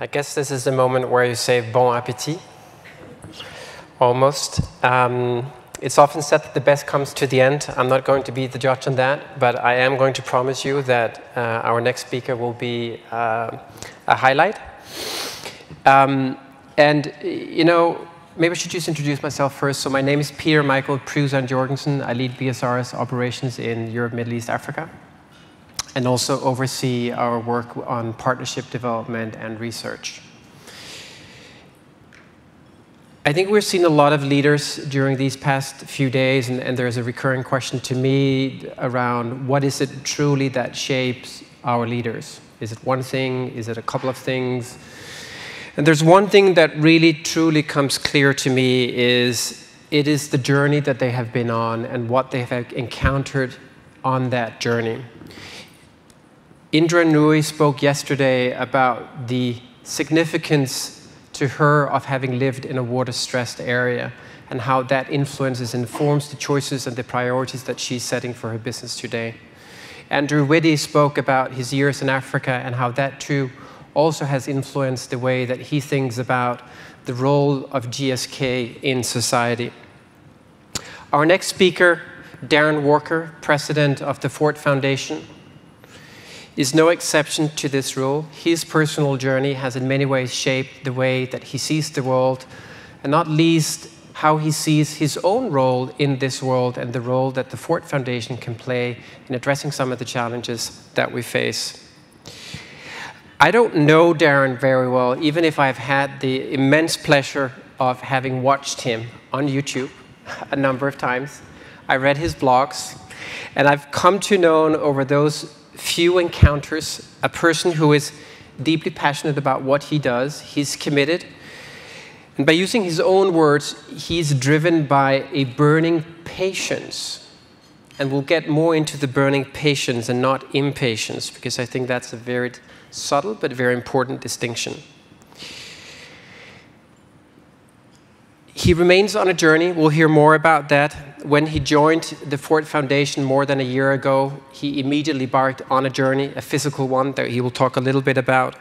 I guess this is the moment where you say bon appétit, almost. It's often said that the best comes to the end. I'm not going to be the judge on that, but I am going to promise you that our next speaker will be a highlight. And, you know, maybe I should just introduce myself first. So my name is Peter Michael Pruzan Jorgensen. I lead BSR's operations in Europe, Middle East, Africa, and also oversee our work on partnership development and research. I think we've seen a lot of leaders during these past few days, and there's a recurring question to me around what is it truly that shapes our leaders? Is it one thing? Is it a couple of things? And there's one thing that really truly comes clear to me is it is the journey that they have been on and what they have encountered on that journey. Indra Nooyi spoke yesterday about the significance to her of having lived in a water-stressed area and how that influences and informs the choices and the priorities that she's setting for her business today. Andrew Whitty spoke about his years in Africa and how that too also has influenced the way that he thinks about the role of GSK in society. Our next speaker, Darren Walker, president of the Ford Foundation, is no exception to this rule. His personal journey has in many ways shaped the way that he sees the world, and not least how he sees his own role in this world and the role that the Ford Foundation can play in addressing some of the challenges that we face. I don't know Darren very well, even if I've had the immense pleasure of having watched him on YouTube a number of times. I read his blogs, and I've come to know over those few encounters a person who is deeply passionate about what he does. He's committed. And by using his own words, he's driven by a burning patience. And we'll get more into the burning patience and not impatience, because I think that's a very subtle but very important distinction. He remains on a journey. We'll hear more about that. When he joined the Ford Foundation more than a year ago, he immediately embarked on a journey, a physical one that he will talk a little bit about.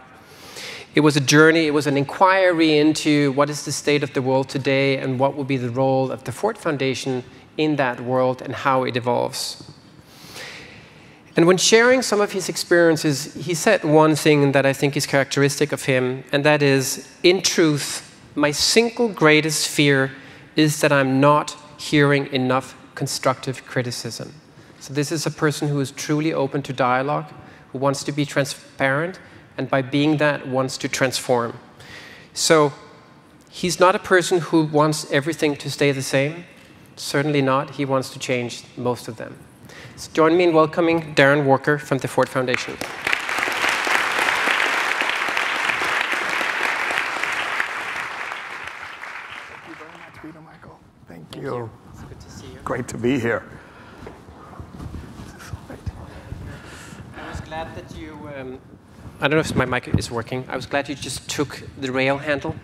It was a journey, it was an inquiry into what is the state of the world today and what will be the role of the Ford Foundation in that world and how it evolves. And when sharing some of his experiences, he said one thing that I think is characteristic of him, and that is, in truth, my single greatest fear is that I'm not hearing enough constructive criticism. So this is a person who is truly open to dialogue, who wants to be transparent, and by being that, wants to transform. So he's not a person who wants everything to stay the same. Certainly not. He wants to change most of them. So join me in welcoming Darren Walker from the Ford Foundation. Thank you. It's good to see you. Great to be here. I was glad that you, I don't know if my mic is working. I was glad you just took the rail handle,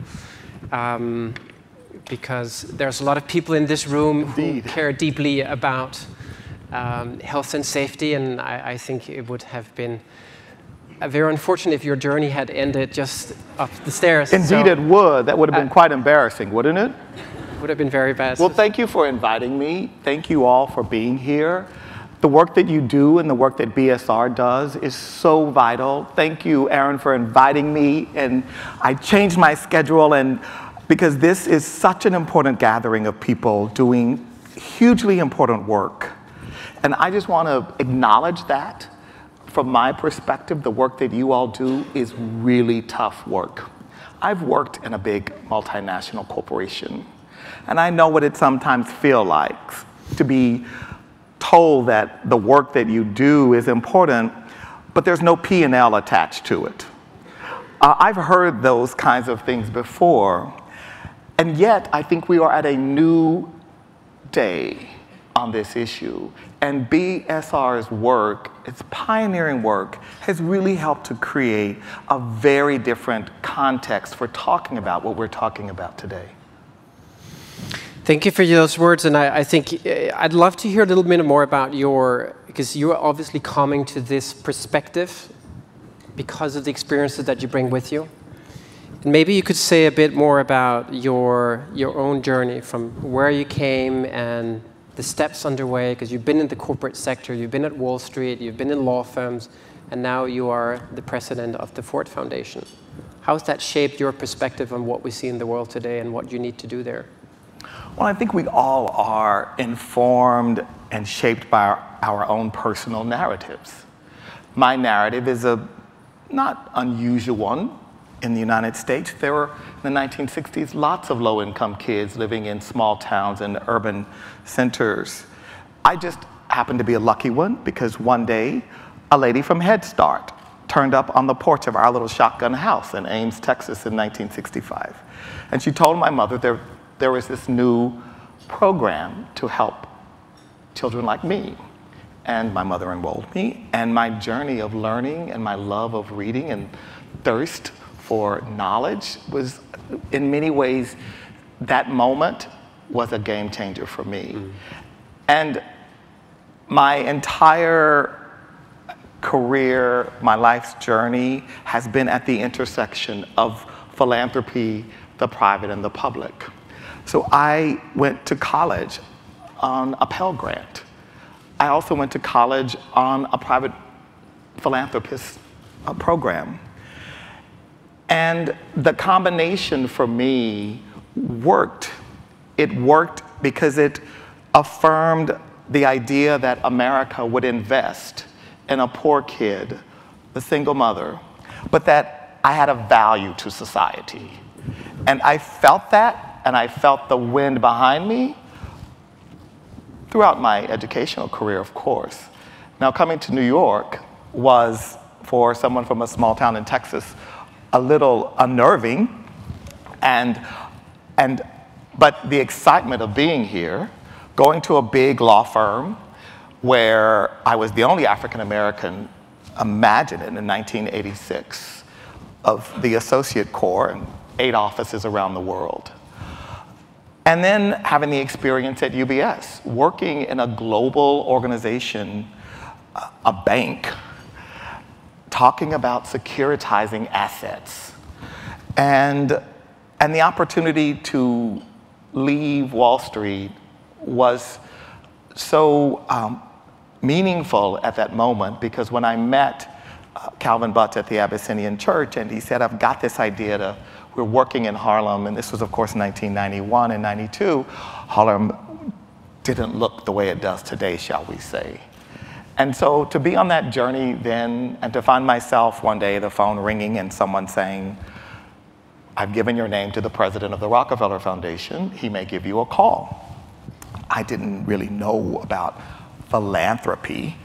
because there's a lot of people in this room who care deeply about health and safety, and I think it would have been very unfortunate if your journey had ended just up the stairs. Indeed, it would. That would have been quite embarrassing, wouldn't it? Would have been very bad. Well, thank you for inviting me. Thank you all for being here. The work that you do and the work that BSR does is so vital. Thank you, Aaron, for inviting me. And I changed my schedule because this is such an important gathering of people doing hugely important work. And I just want to acknowledge that. From my perspective, the work that you all do is really tough work. I've worked in a big multinational corporation. And I know what it sometimes feels like to be told that the work that you do is important, but there's no P&L attached to it. I've heard those kinds of things before, and yet I think we are at a new day on this issue. And BSR's work, its pioneering work, has really helped to create a very different context for talking about what we're talking about today. Thank you for those words, and I think I'd love to hear a little bit more about because you're obviously coming to this perspective because of the experiences that you bring with you. Maybe you could say a bit more about your own journey from where you came and the steps underway, because you've been in the corporate sector, you've been at Wall Street, you've been in law firms, and now you are the president of the Ford Foundation. How has that shaped your perspective on what we see in the world today and what you need to do there? Well, I think we all are informed and shaped by our own personal narratives. My narrative is a not unusual one in the United States. There were, in the 1960s, lots of low-income kids living in small towns and urban centers. I just happened to be a lucky one because one day, a lady from Head Start turned up on the porch of our little shotgun house in Ames, Texas in 1965. And she told my mother there was this new program to help children like me. And my mother enrolled me, and my journey of learning and my love of reading and thirst for knowledge was, in many ways, that moment was a game changer for me. And my entire career, my life's journey has been at the intersection of philanthropy, the private, and the public. So I went to college on a Pell Grant. I also went to college on a private philanthropist program. And the combination for me worked. It worked because it affirmed the idea that America would invest in a poor kid, a single mother, but that I had a value to society. And I felt that, and I felt the wind behind me throughout my educational career, of course. Now, coming to New York was, for someone from a small town in Texas, a little unnerving, but the excitement of being here, going to a big law firm where I was the only African American, imagine it, in 1986, of the associate corps and 8 offices around the world. And then having the experience at UBS, working in a global organization, a bank, talking about securitizing assets, and the opportunity to leave Wall Street was so meaningful at that moment, because when I met Calvin Butts at the Abyssinian Church, and he said, I've got this idea we're working in Harlem, and this was, of course, 1991 and 92. Harlem didn't look the way it does today, shall we say. And so to be on that journey then, and to find myself one day, the phone ringing and someone saying, I've given your name to the president of the Rockefeller Foundation, he may give you a call. I didn't really know about philanthropy.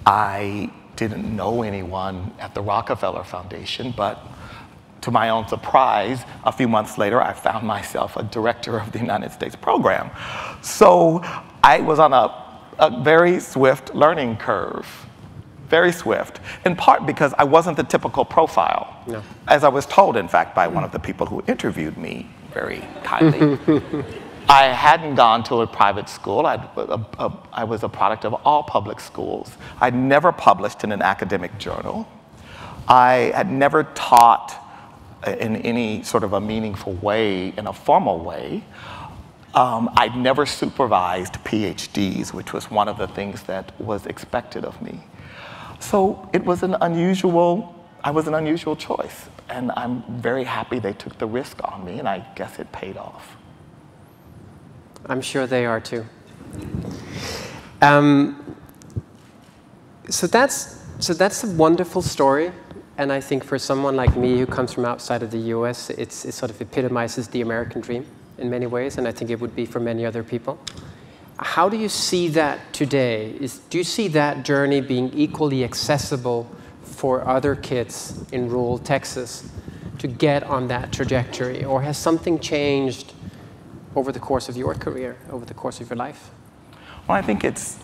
I didn't know anyone at the Rockefeller Foundation, but to my own surprise, a few months later, I found myself a director of the United States program. So I was on a very swift learning curve, very swift, in part because I wasn't the typical profile, no. As I was told, in fact, by one of the people who interviewed me very kindly. I hadn't gone to a private school. I was a product of all public schools. I'd never published in an academic journal. I had never taught in any sort of a meaningful way, in a formal way. I'd never supervised PhDs, which was one of the things that was expected of me. So it was I was an unusual choice. And I'm very happy they took the risk on me, and I guess it paid off. I'm sure they are too. So that's a wonderful story. And I think for someone like me who comes from outside of the US, it sort of epitomizes the American dream in many ways, and I think it would be for many other people. How do you see that today? Do you see that journey being equally accessible for other kids in rural Texas to get on that trajectory? Or has something changed over the course of your career, over the course of your life? Well, I think it's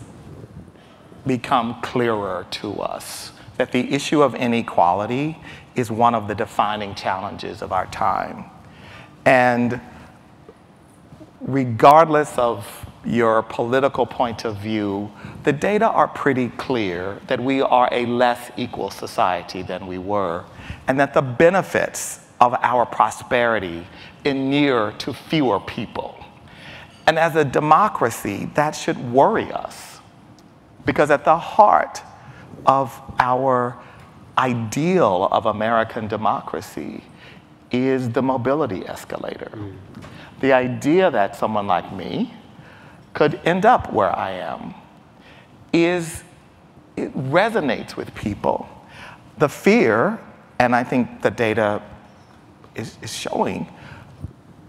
become clearer to us that the issue of inequality is one of the defining challenges of our time. And regardless of your political point of view, the data are pretty clear that we are a less equal society than we were, and that the benefits of our prosperity inure to fewer people. And as a democracy, that should worry us, because at the heart of our ideal of American democracy is the mobility escalator. The idea that someone like me could end up where I am it resonates with people. The fear, and I think the data is showing,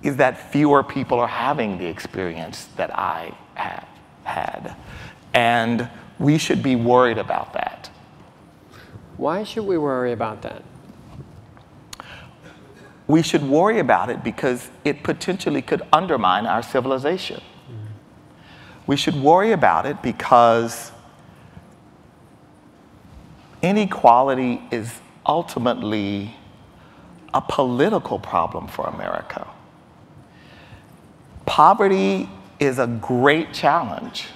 is that fewer people are having the experience that I have had. And we should be worried about that. Why should we worry about that? We should worry about it because it potentially could undermine our civilization. We should worry about it because inequality is ultimately a political problem for America. Poverty is a great challenge,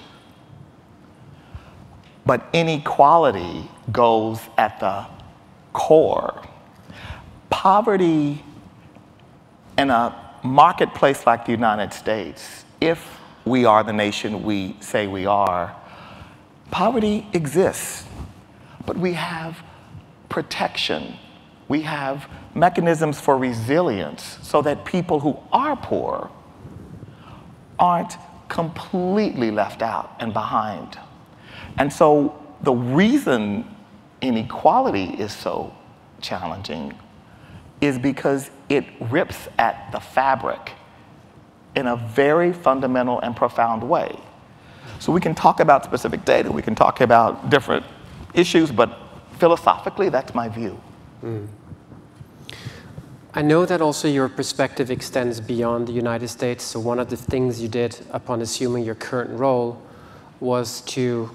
but inequality goes at the core. Poverty in a marketplace like the United States, if we are the nation we say we are, poverty exists, but we have protection. We have mechanisms for resilience so that people who are poor aren't completely left out and behind. And so the reason inequality is so challenging is because it rips at the fabric in a very fundamental and profound way. So we can talk about specific data, we can talk about different issues, but philosophically, that's my view. I know that also your perspective extends beyond the United States. So one of the things you did upon assuming your current role was to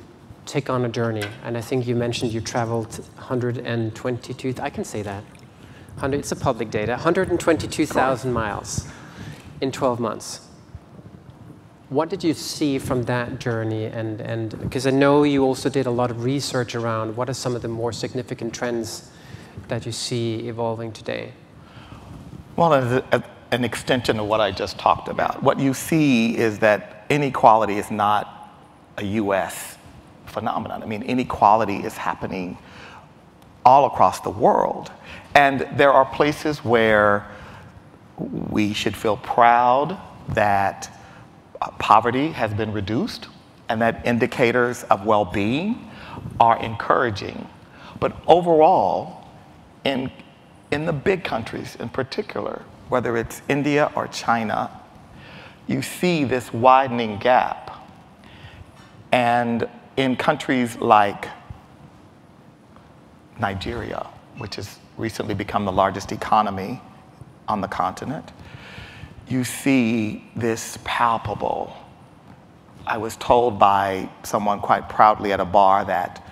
take on a journey. And I think you mentioned you traveled 122, I can say that. It's a public data, 122,000 miles in 12 months. What did you see from that journey? And because I know you also did a lot of research around what are some of the more significant trends that you see evolving today? Well, as an extension of what I just talked about, what you see is that inequality is not a US phenomenon. I mean, inequality is happening all across the world. And there are places where we should feel proud that poverty has been reduced and that indicators of well-being are encouraging. But overall, in the big countries in particular, whether it's India or China, you see this widening gap. And in countries like Nigeria, which has recently become the largest economy on the continent, you see this palpable. I was told by someone quite proudly at a bar that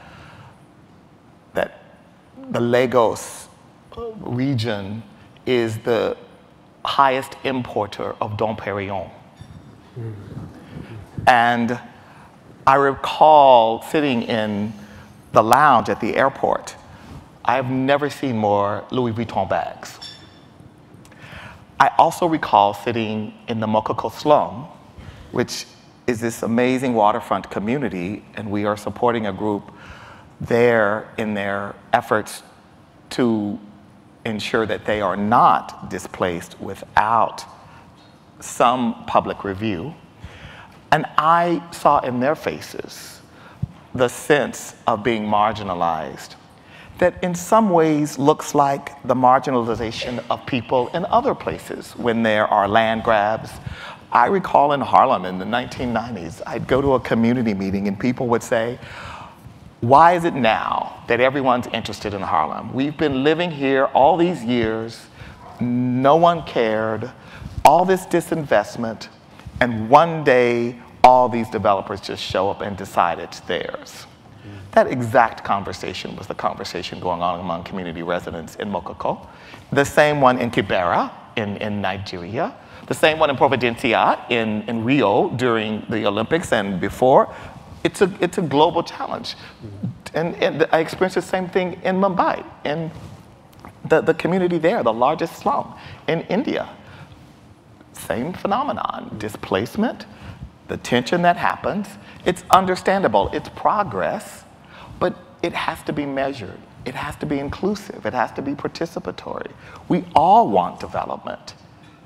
the Lagos region is the highest importer of Dom Perignon. And I recall sitting in the lounge at the airport. I've never seen more Louis Vuitton bags. I also recall sitting in the Mokoko slum, which is this amazing waterfront community, and we are supporting a group there in their efforts to ensure that they are not displaced without some public review. And I saw in their faces the sense of being marginalized that in some ways looks like the marginalization of people in other places when there are land grabs. I recall in Harlem in the 1990s, I'd go to a community meeting and people would say, why is it now that everyone's interested in Harlem? We've been living here all these years, no one cared, all this disinvestment, and one day all these developers just show up and decide it's theirs. That exact conversation was the conversation going on among community residents in Mokoko, the same one in Kibera in Nigeria, the same one in Providencia in Rio during the Olympics and before. It's a global challenge. And I experienced the same thing in Mumbai, in the community there, the largest slum in India. Same phenomenon, displacement, the tension that happens. It's understandable, it's progress, but it has to be measured. It has to be inclusive. It has to be participatory. We all want development.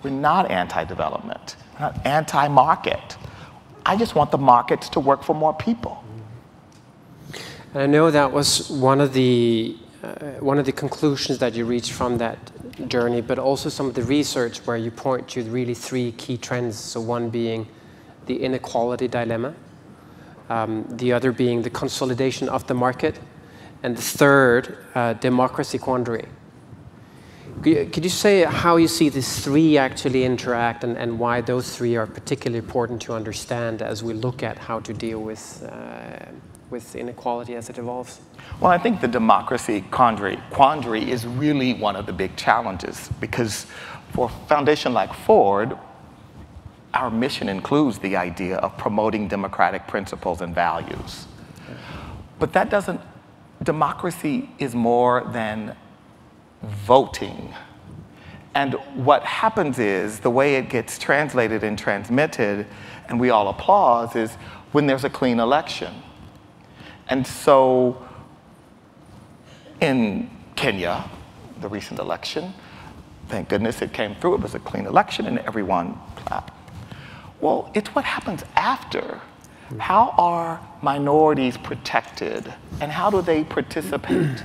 We're not anti-development, we're not anti-market. I just want the markets to work for more people. And I know that was one of the conclusions that you reached from that journey, but also some of the research where you point to really 3 key trends. So one being the inequality dilemma, the other being the consolidation of the market, and the third, democracy quandary. Could you say how you see these 3 actually interact and why those 3 are particularly important to understand as we look at how to deal with inequality as it evolves? Well, I think the democracy quandary is really one of the big challenges, because for a foundation like Ford, our mission includes the idea of promoting democratic principles and values. But that doesn't, democracy is more than voting. And what happens is, the way it gets translated and transmitted, and we all applaud, is when there's a clean election. And so in Kenya, the recent election, thank goodness it came through. It was a clean election and everyone clapped. Well, it's what happens after. How are minorities protected and how do they participate?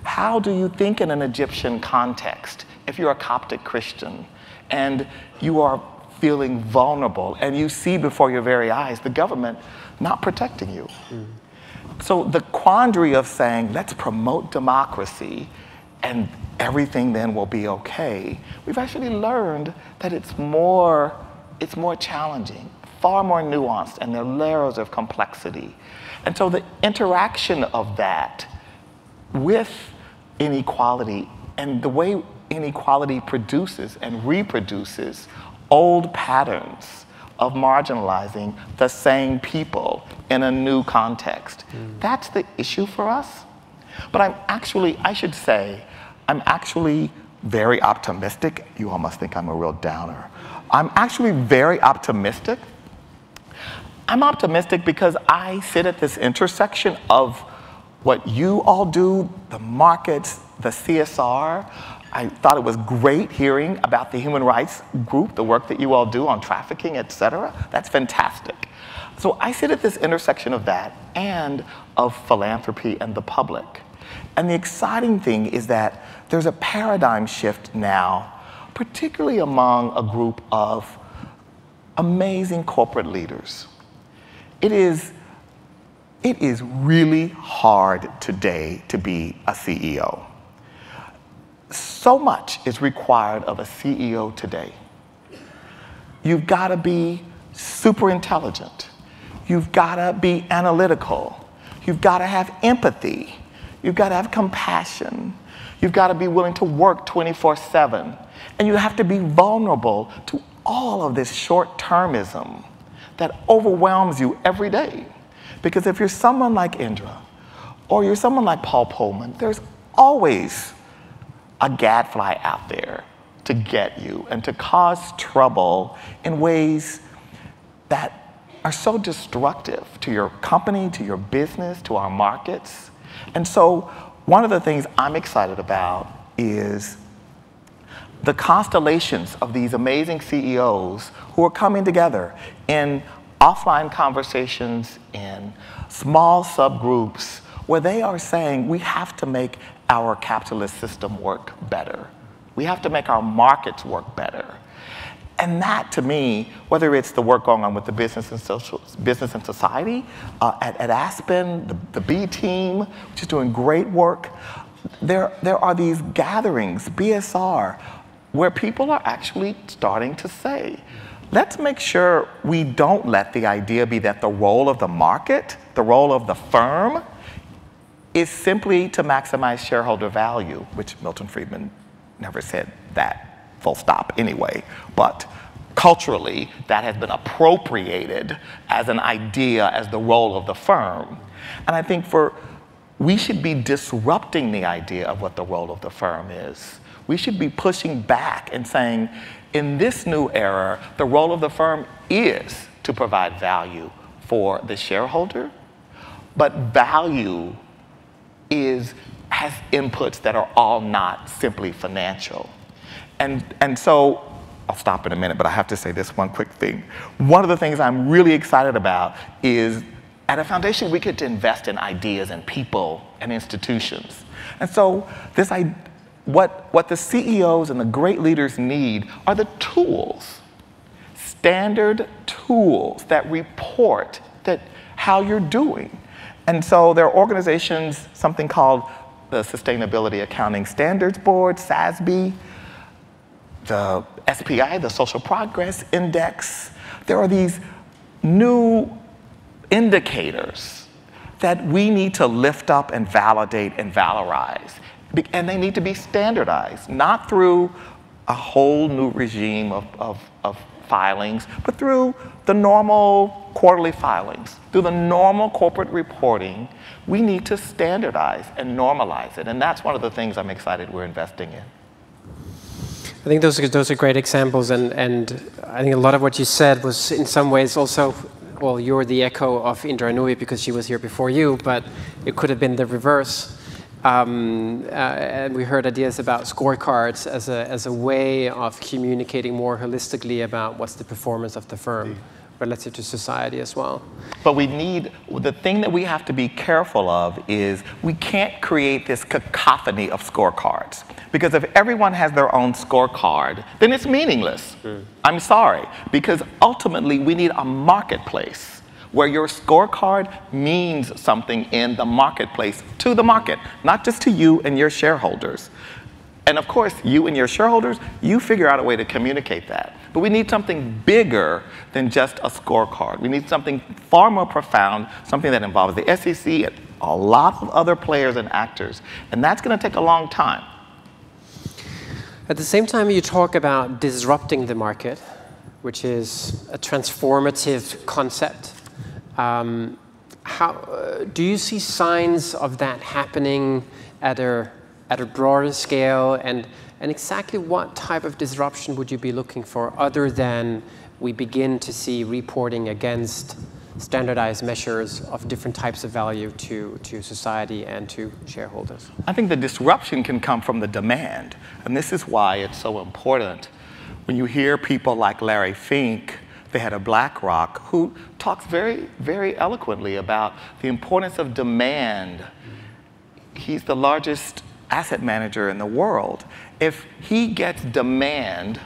How do you think in an Egyptian context if you're a Coptic Christian and you are feeling vulnerable and you see before your very eyes the government not protecting you? So the quandary of saying, let's promote democracy and everything then will be okay, we've actually learned that it's more challenging, far more nuanced, and there are layers of complexity. And so the interaction of that with inequality and the way inequality produces and reproduces old patterns of marginalizing the same people in a new context. That's the issue for us. But I should say, I'm actually very optimistic. You all must think I'm a real downer. I'm actually very optimistic. I'm optimistic because I sit at this intersection of what you all do, the markets, the CSR. I thought it was great hearing about the human rights group, the work that you all do on trafficking, et cetera. That's fantastic. So I sit at this intersection of that and of philanthropy and the public. And the exciting thing is that there's a paradigm shift now, particularly among a group of amazing corporate leaders. It is really hard today to be a CEO. So much is required of a CEO today. You've got to be super intelligent. You've got to be analytical. You've got to have empathy. You've got to have compassion. You've got to be willing to work 24/7. And you have to be vulnerable to all of this short-termism that overwhelms you every day. Because if you're someone like Indra, or you're someone like Paul Pullman, there's always a gadfly out there to get you and to cause trouble in ways that are so destructive to your company, to your business, to our markets. And so one of the things I'm excited about is the constellations of these amazing CEOs who are coming together in offline conversations, in small subgroups, where they are saying we have to make our capitalist system work better. We have to make our markets work better. And that, to me, whether it's the work going on with the business and society, at Aspen, the B team, which is doing great work, there are these gatherings, BSR, where people are actually starting to say, let's make sure we don't let the idea be that the role of the market, the role of the firm, is simply to maximize shareholder value, which Milton Friedman never said that, full stop anyway. But culturally, that has been appropriated as an idea, as the role of the firm. And I think for we should be disrupting the idea of what the role of the firm is. We should be pushing back and saying, in this new era, the role of the firm is to provide value for the shareholder, but value has inputs that are all not simply financial. And so, I'll stop in a minute, but I have to say this one quick thing. One of the things I'm really excited about is at a foundation, we get to invest in ideas and people and institutions. And so what the CEOs and the great leaders need are the tools, standard tools that report how you're doing. And so there are organizations, something called the Sustainability Accounting Standards Board, SASB, the SPI, the Social Progress Index. There are these new indicators that we need to lift up and validate and valorize. And they need to be standardized, not through a whole new regime of filings, but through the normal quarterly filings, through the normal corporate reporting. We need to standardize and normalize it. And that's one of the things I'm excited we're investing in. I think those are great examples. And I think a lot of what you said was in some ways also, well, you're the echo of Indra Nooyi because she was here before you, but it could have been the reverse. And we heard ideas about scorecards as a way of communicating more holistically about what's the performance of the firm relative to society as well. But the thing that we have to be careful of is we can't create this cacophony of scorecards. Because if everyone has their own scorecard, then it's meaningless. I'm sorry. Because ultimately, we need a marketplace where your scorecard means something in the marketplace, to the market, not just to you and your shareholders. And of course, you and your shareholders, you figure out a way to communicate that. But we need something bigger than just a scorecard. We need something far more profound, something that involves the SEC and a lot of other players and actors. And that's going to take a long time. At the same time, you talk about disrupting the market, which is a transformative concept. Do you see signs of that happening at a broader scale? And exactly what type of disruption would you be looking for other than we begin to see reporting against standardized measures of different types of value to society and to shareholders? I think the disruption can come from the demand. And this is why it's so important. When you hear people like Larry Fink, the head of BlackRock, who talks very, very eloquently about the importance of demand. He's the largest asset manager in the world. If he gets demand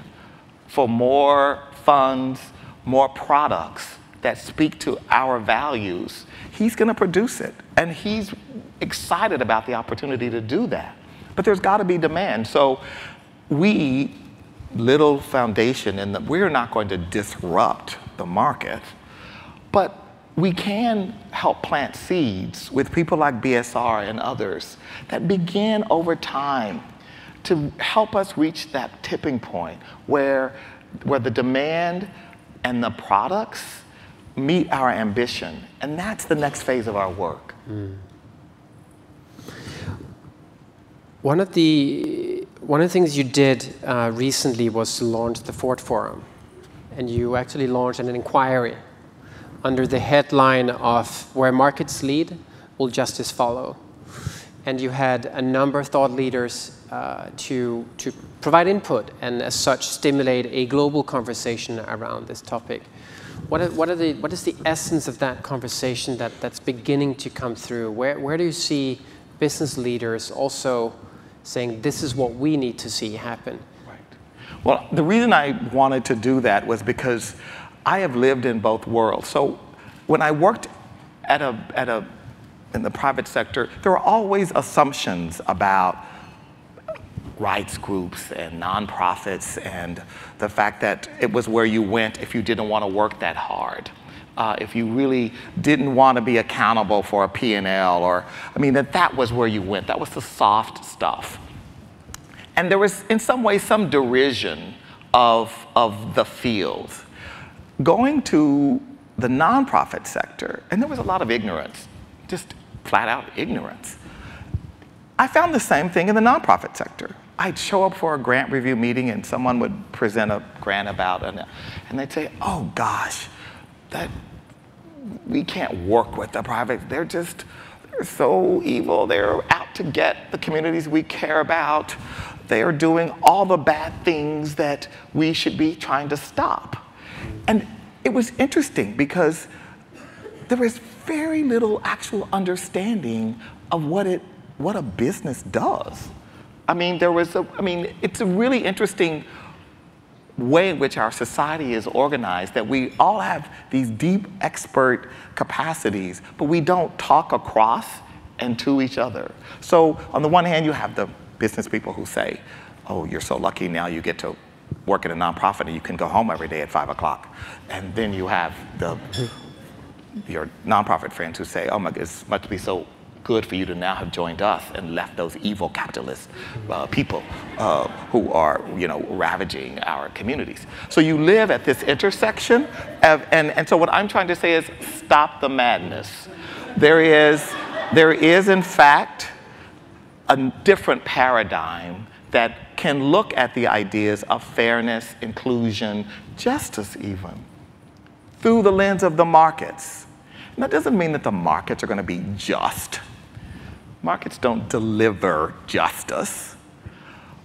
for more funds, more products that speak to our values, he's going to produce it. And he's excited about the opportunity to do that. But there's got to be demand. So we, little foundation, and we're not going to disrupt the market, but we can help plant seeds with people like BSR and others that begin over time to help us reach that tipping point where the demand and the products meet our ambition. And that's the next phase of our work. One of the things you did recently was to launch the Ford Forum. And you actually launched an inquiry under the headline of "Where Markets Lead, Will Justice Follow?" And you had a number of thought leaders to provide input and as such stimulate a global conversation around this topic. What is the essence of that conversation that's beginning to come through? Where do you see business leaders also saying this is what we need to see happen? Right. Well, the reason I wanted to do that was because I have lived in both worlds. So when I worked in the private sector, there were always assumptions about rights groups and nonprofits and the fact that it was where you went if you didn't want to work that hard. If you really didn't want to be accountable for a P&L, or, I mean, that was where you went. That was the soft stuff. And there was, in some ways, some derision of the field. Going to the nonprofit sector, and there was a lot of ignorance, just flat out ignorance. I found the same thing in the nonprofit sector. I'd show up for a grant review meeting and someone would present a grant about, and they'd say, oh gosh, we can't work with the private. They're so evil. They're out to get the communities we care about. They are doing all the bad things that we should be trying to stop. And it was interesting because there was very little actual understanding of what a business does. I mean, it's a really interesting way in which our society is organized, that we all have these deep expert capacities, but we don't talk across and to each other. So on the one hand, you have the business people who say, oh, you're so lucky now you get to work in a nonprofit and you can go home every day at 5 o'clock. And then you have your nonprofit friends who say, oh my goodness, it must be so good for you to now have joined us and left those evil capitalist people who are, ravaging our communities. So you live at this intersection, and so what I'm trying to say is stop the madness. There is in fact a different paradigm that can look at the ideas of fairness, inclusion, justice even, through the lens of the markets. And that doesn't mean that the markets are going to be just. Markets don't deliver justice,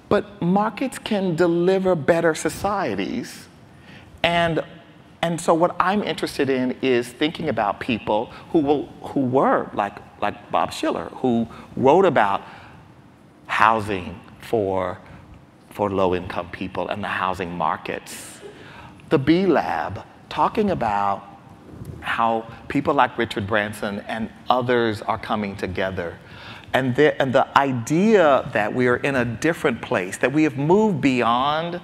but markets can deliver better societies. And so what I'm interested in is thinking about people who were like Bob Schiller, who wrote about housing for low-income people and the housing markets. The B Lab, talking about how people like Richard Branson and others are coming together. And the idea that we are in a different place, that we have moved beyond,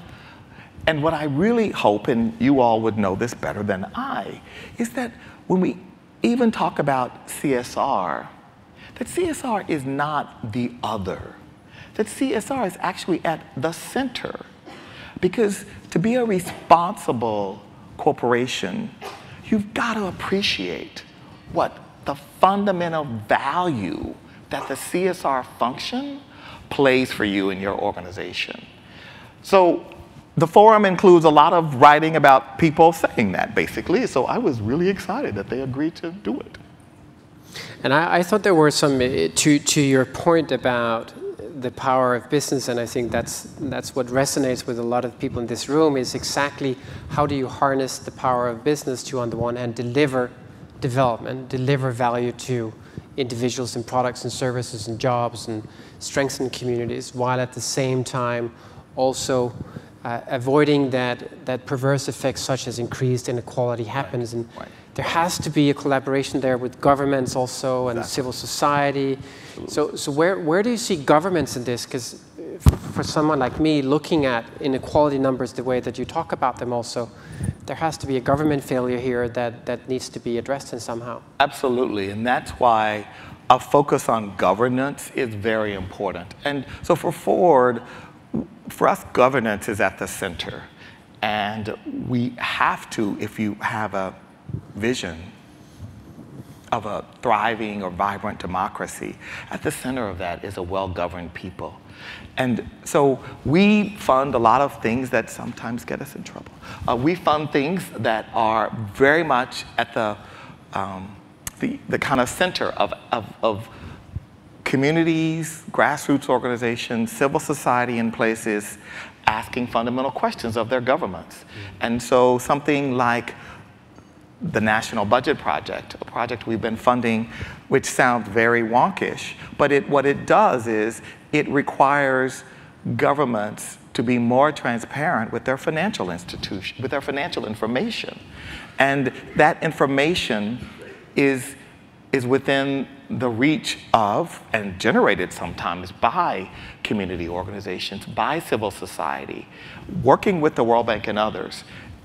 and what I really hope, and you all would know this better than I, is that when we even talk about CSR, that CSR is not the other, that CSR is actually at the center. Because to be a responsible corporation, you've got to appreciate what the fundamental value that the CSR function plays for you in your organization. So the forum includes a lot of writing about people saying that, basically. So I was really excited that they agreed to do it. And I thought there were some, to your point about the power of business, and I think that's what resonates with a lot of people in this room, is exactly how do you harness the power of business to, on the one hand, deliver development, deliver value to individuals and products and services and jobs and strengthen communities, while at the same time also avoiding that perverse effects such as increased inequality happens. And there has to be a collaboration there with governments also and civil society. So where do you see governments in this? Because for someone like me, looking at inequality numbers the way that you talk about them also, there has to be a government failure here that needs to be addressed in somehow. Absolutely, and that's why a focus on governance is very important. And so for Ford, for us, governance is at the center. And we have to, if you have a vision of a thriving or vibrant democracy, at the center of that is a well-governed people. And so we fund a lot of things that sometimes get us in trouble. We fund things that are very much at the kind of center of communities, grassroots organizations, civil society in places asking fundamental questions of their governments. And so something like the National Budget Project, a project we've been funding, which sounds very wonkish, but what it does is it requires governments to be more transparent with their financial institution, with their financial information. And that information is within the reach of, and generated sometimes by, community organizations, by civil society, working with the World Bank and others.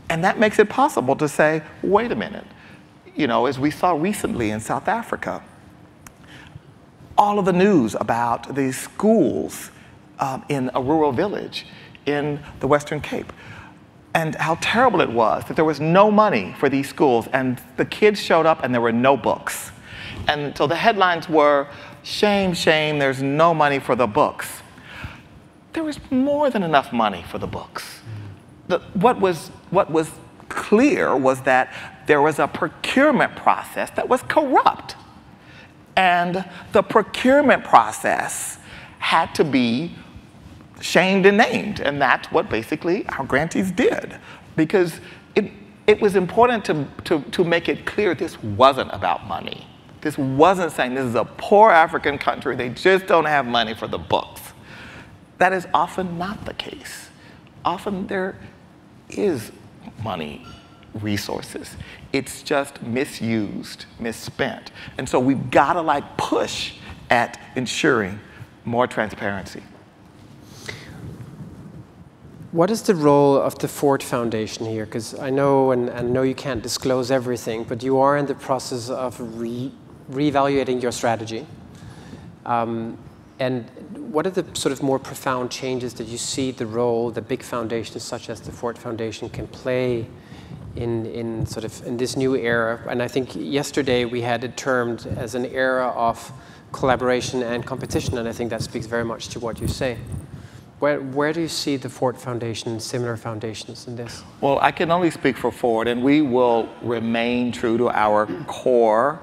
And that makes it possible to say, wait a minute, as we saw recently in South Africa, all of the news about these schools in a rural village in the Western Cape, and how terrible it was that there was no money for these schools, and the kids showed up and there were no books. And so the headlines were, shame, shame, there's no money for the books. There was more than enough money for the books. What was clear was that there was a procurement process that was corrupt. And the procurement process had to be shamed and named. And that's what basically our grantees did. Because it was important to make it clear this wasn't about money. This wasn't saying this is a poor African country, they just don't have money for the books. That is often not the case. Often there is money, resources. It's just misused, misspent. And so we've got to like push at ensuring more transparency. What is the role of the Ford Foundation here? Because I know, and I know you can't disclose everything, but you are in the process of reevaluating your strategy. And what are the sort of more profound changes that you see the role that big foundations such as the Ford Foundation can play in this new era? And I think yesterday we had it termed as an era of collaboration and competition, and I think that speaks very much to what you say. Where do you see the Ford Foundation and similar foundations in this? Well, I can only speak for Ford, and we will remain true to our core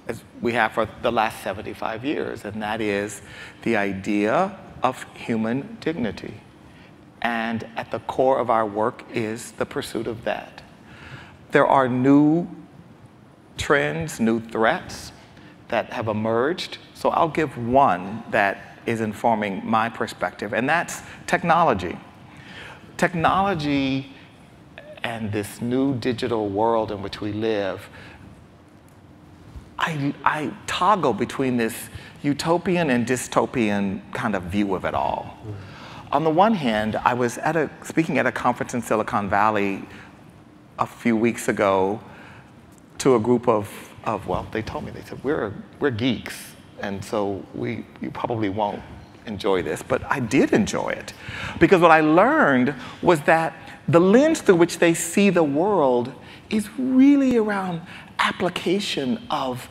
as we have for the last 75 years, and that is the idea of human dignity. And at the core of our work is the pursuit of that. There are new trends, new threats that have emerged. So I'll give one that is informing my perspective, and that's technology. Technology and this new digital world in which we live, I toggle between this utopian and dystopian kind of view of it all. On the one hand, I was speaking at a conference in Silicon Valley a few weeks ago to a group of well, they told me, they said, we're geeks, and so you probably won't enjoy this, but I did enjoy it. Because what I learned was that the lens through which they see the world is really around application of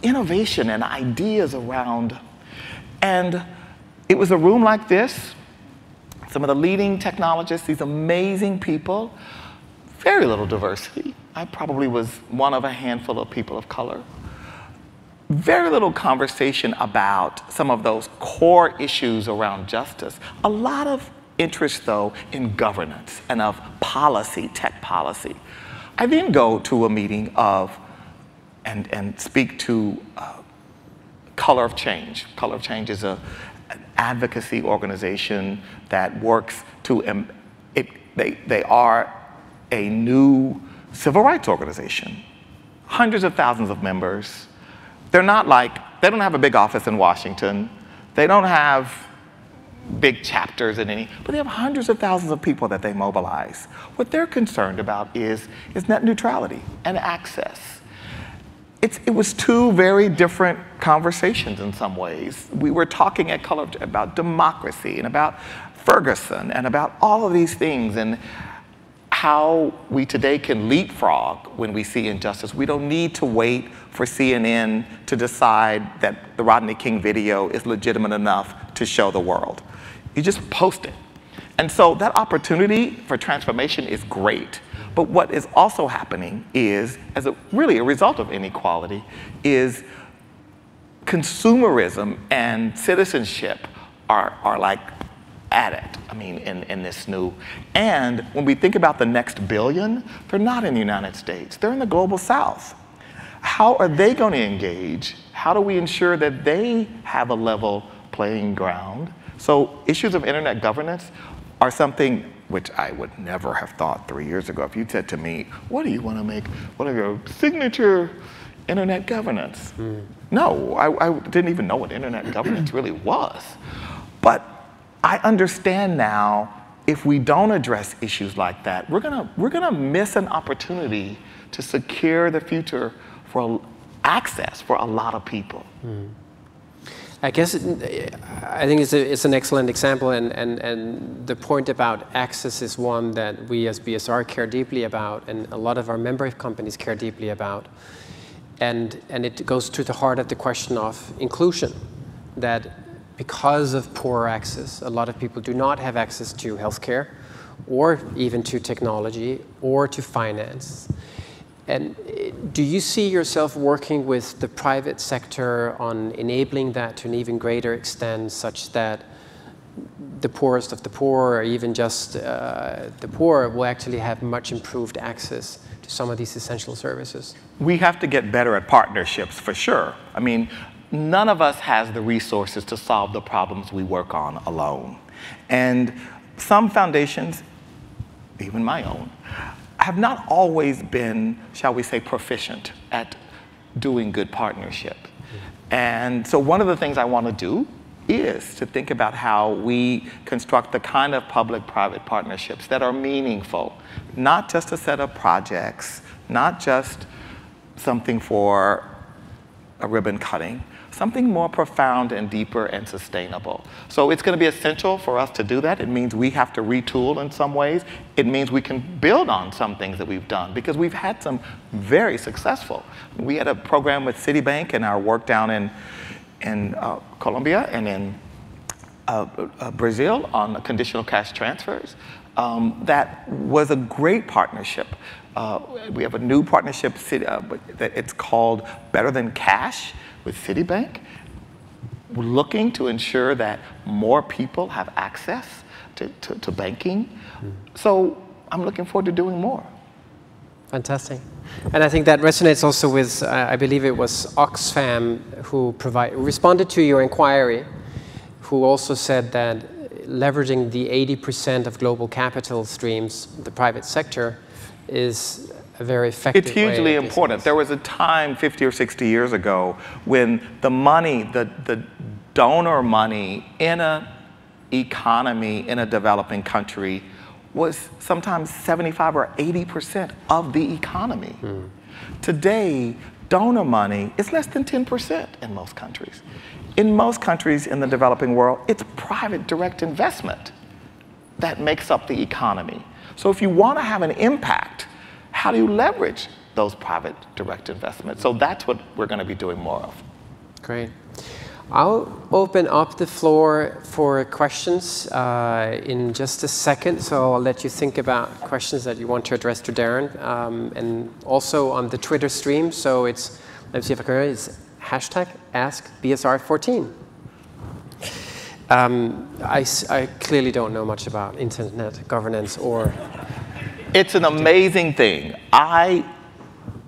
innovation and ideas around. And it was a room like this, some of the leading technologists, these amazing people, very little diversity. I probably was one of a handful of people of color. Very little conversation about some of those core issues around justice. A lot of interest, though, in governance and of policy, tech policy. I then go to a meeting and speak to Color of Change. Color of Change is an advocacy organization that works to, they are a new civil rights organization. Hundreds of thousands of members. They're not like, they don't have a big office in Washington. They don't have big chapters in any, but they have hundreds of thousands of people that they mobilize. What they're concerned about is net neutrality and access. It was two very different conversations in some ways. We were talking at Color about democracy and about Ferguson and about all of these things and how we today can leapfrog when we see injustice. We don't need to wait for CNN to decide that the Rodney King video is legitimate enough to show the world. You just post it. And so that opportunity for transformation is great. But what is also happening is, really a result of inequality, is consumerism and citizenship are like at it, I mean, in this new. And when we think about the next billion, they're not in the United States. They're in the global South. How are they going to engage? How do we ensure that they have a level playing ground? So issues of internet governance are something which I would never have thought 3 years ago. If you said to me, what do you want to make one of your signature internet governance? No, I didn't even know what internet governance really was. But I understand now, if we don't address issues like that, we're gonna miss an opportunity to secure the future for access for a lot of people. I guess I think it's an excellent example, and the point about access is one that we as BSR care deeply about, and a lot of our member companies care deeply about. And it goes to the heart of the question of inclusion, that because of poor access, a lot of people do not have access to healthcare, or even to technology, or to finance. And do you see yourself working with the private sector on enabling that to an even greater extent, such that the poorest of the poor, or even just the poor, will actually have much improved access to some of these essential services? We have to get better at partnerships, for sure. I mean, none of us has the resources to solve the problems we work on alone. And some foundations, even my own, have not always been, shall we say, proficient at doing good partnership. And so one of the things I want to do is to think about how we construct the kind of public-private partnerships that are meaningful, not just a set of projects, not just something for a ribbon cutting, something more profound and deeper and sustainable. So it's going to be essential for us to do that. It means we have to retool in some ways. It means we can build on some things that we've done, because we've had some very successful. We had a program with Citibank in our work down in Colombia and in Brazil on conditional cash transfers. That was a great partnership. We have a new partnership that it's called Better Than Cash with Citibank. We're looking to ensure that more people have access to banking. So I'm looking forward to doing more. Fantastic. And I think that resonates also with, I believe it was Oxfam who responded to your inquiry, who also said that leveraging the 80% of global capital streams, the private sector, is a very effective way. It's hugely important. There was a time 50 or 60 years ago when the money, the donor money in an economy in a developing country was sometimes 75 or 80% of the economy. Today, donor money is less than 10% in most countries. In most countries in the developing world, it's private direct investment that makes up the economy. So if you want to have an impact, how do you leverage those private direct investments? So that's what we're going to be doing more of. Great. I'll open up the floor for questions in just a second, so I'll let you think about questions that you want to address to Darren. And also on the Twitter stream, so it's, let's see if I can remember, it's hashtag AskBSR14. I clearly don't know much about internet governance or... It's an amazing thing. I